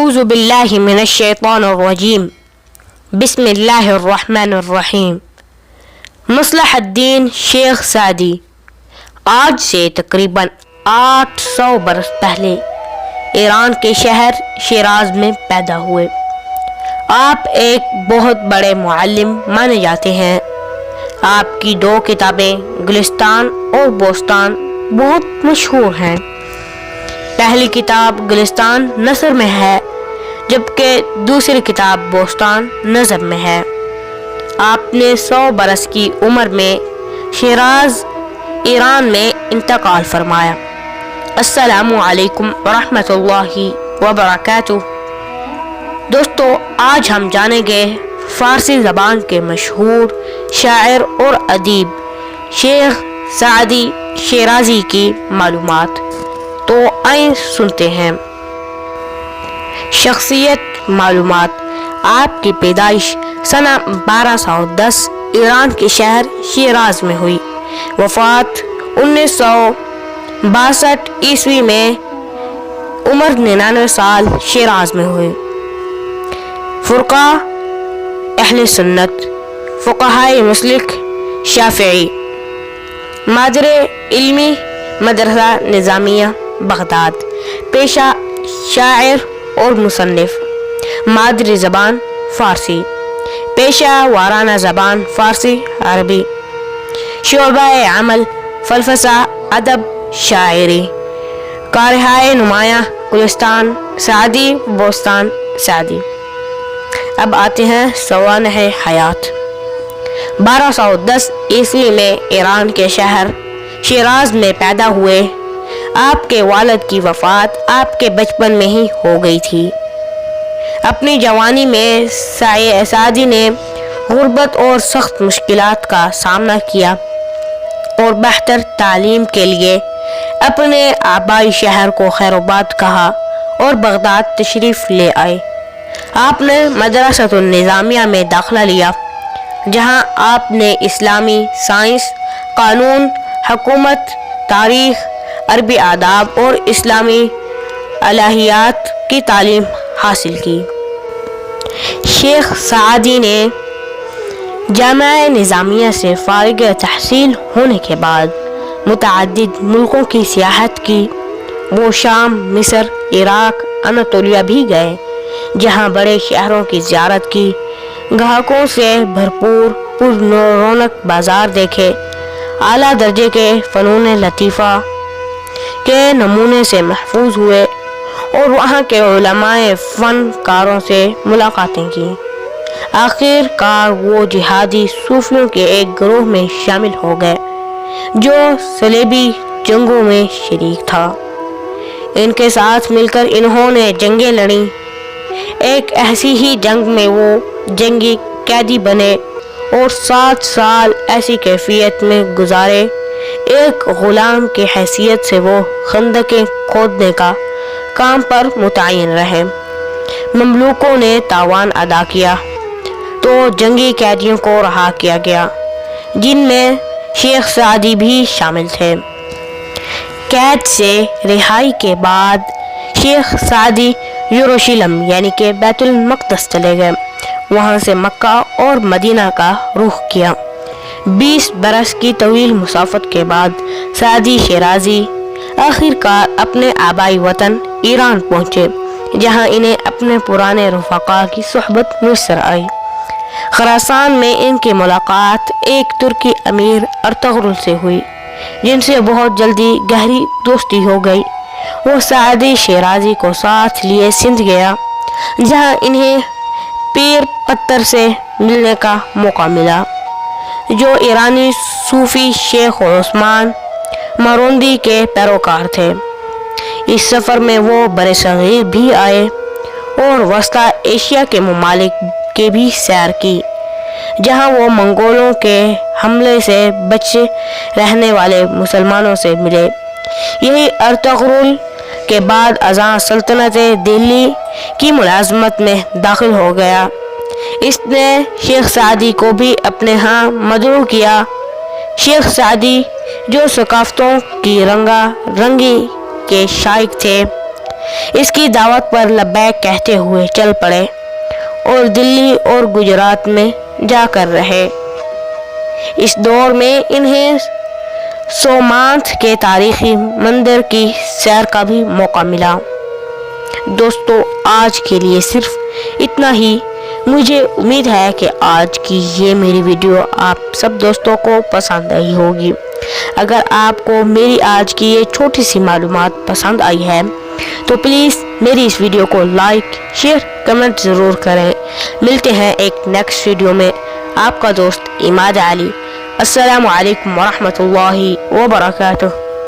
اعوذ باللہ من الشیطان الرجیم بسم اللہ الرحمن الرحیم۔ مصلح الدین شیخ سعدی آج سے تقریباً 800 برس پہلے ایران کے شہر شیراز میں پیدا ہوئے۔ آپ ایک بہت بڑے معلم مانے جاتے ہیں۔ آپ کی 2 کتابیں گلستان اور بوستان بہت مشہور ہیں۔ پہلی کتاب گلستان نثر میں ہے، جبکہ دوسری کتاب بوستان نظم میں ہے۔ آپ نے 100 برس کی عمر میں شیراز ایران میں انتقال فرمایا۔ السلام علیکم ورحمۃ اللہ وبرکاتہ۔ دوستو، آج ہم جانیں گے فارسی زبان کے مشہور شاعر اور ادیب شیخ سعدی شیرازی کی معلومات۔ تو آئیں سنتے ہیں۔ شخصیت معلومات۔ آپ کی پیدائش سنہ 1210 ایران کے شہر شیراز میں ہوئی۔ وفات 1962 عیسوی میں عمر 99 سال شیراز میں ہوئی۔ فرقہ اہل سنت، فقہائے مسلک شافعی، مادر علمی مدرسہ نظامیہ بغداد، پیشہ شاعر اور مصنف، مادری زبان فارسی، پیشہ وارانہ زبان فارسی عربی، شعبہ عمل فلسفہ ادب شاعری، کارہائے نمایاں گلستان سعدی بوستان سعدی۔ اب آتے ہیں سوانح حیات۔ 1210 عیسوی میں ایران کے شہر شیراز میں پیدا ہوئے۔ آپ کے والد کی وفات آپ کے بچپن میں ہی ہو گئی تھی۔ اپنی جوانی میں سعدی نے غربت اور سخت مشکلات کا سامنا کیا اور بہتر تعلیم کے لیے اپنے آبائی شہر کو خیرآباد کہا اور بغداد تشریف لے آئے۔ آپ نے مدرسۃ النظامیہ میں داخلہ لیا، جہاں آپ نے اسلامی سائنس، قانون، حکومت، تاریخ، عربی آداب اور اسلامی الہیات کی تعلیم حاصل کی۔ شیخ سعدی نے جامعہ نظامیہ سے فارغ تحصیل ہونے کے بعد متعدد ملکوں کی سیاحت کی۔ وہ شام، مصر، عراق، اناطولیہ بھی گئے، جہاں بڑے شہروں کی زیارت کی، گاہکوں سے بھرپور پر رونق بازار دیکھے، اعلیٰ درجے کے فنون لطیفہ کے نمونے سے محفوظ ہوئے اور وہاں کے علماء فن کاروں سے ملاقاتیں کی۔ آخر کار وہ جہادی صوفیوں کے ایک گروہ میں شامل ہو گئے جو صلیبی جنگوں میں شریک تھا۔ ان کے ساتھ مل کر انہوں نے جنگیں لڑیں۔ ایک ایسی ہی جنگ میں وہ جنگی قیدی بنے اور 7 سال ایسی کیفیت میں گزارے۔ ایک غلام کی حیثیت سے وہ خندقیں کھودنے کا کام پر متعین رہے۔ مملوکوں نے تاوان ادا کیا تو جنگی قیدیوں کو رہا کیا گیا، جن میں شیخ سعدی بھی شامل تھے۔ قید سے رہائی کے بعد شیخ سعدی یروشلم یعنی کہ بیت المقدس چلے گئے۔ وہاں سے مکہ اور مدینہ کا رخ کیا۔ 20 برس کی طویل مسافت کے بعد سعدی شیرازی آخر کار اپنے آبائی وطن ایران پہنچے، جہاں انہیں اپنے پرانے رفقا کی صحبت میسر آئی۔ خراسان میں ان کی ملاقات ایک ترکی امیر ارطغرل سے ہوئی، جن سے بہت جلدی گہری دوستی ہو گئی۔ وہ سعدی شیرازی کو ساتھ لیے سندھ گیا، جہاں انہیں پیر پتر سے ملنے کا موقع ملا، جو ایرانی صوفی شیخ عثمان مروندی کے پیروکار تھے۔ اس سفر میں وہ برصغیر بھی آئے اور وسطی ایشیا کے ممالک کی بھی سیر کی، جہاں وہ منگولوں کے حملے سے بچے رہنے والے مسلمانوں سے ملے۔ یہی ارطغرل کے بعد ازاں سلطنت دہلی کی ملازمت میں داخل ہو گیا۔ اس نے شیخ سعدی کو بھی اپنے ہاں مدعو کیا۔ شیخ سعدی جو ثقافتوں کی رنگا رنگی کے شائق تھے، اس کی دعوت پر لبیک کہتے ہوئے چل پڑے اور دلی اور گجرات میں جا کر رہے۔ اس دور میں انہیں سومناتھ کے تاریخی مندر کی سیر کا بھی موقع ملا۔ دوستو، آج کے لیے صرف اتنا ہی۔ مجھے امید ہے کہ آج کی یہ میری ویڈیو آپ سب دوستوں کو پسند آئی ہوگی۔ اگر آپ کو میری آج کی یہ چھوٹی سی معلومات پسند آئی ہے تو پلیز میری اس ویڈیو کو لائک، شیئر، کمنٹ ضرور کریں۔ ملتے ہیں ایک نیکسٹ ویڈیو میں۔ آپ کا دوست عماد علی۔ السلام علیکم ورحمۃ اللہ وبرکاتہ۔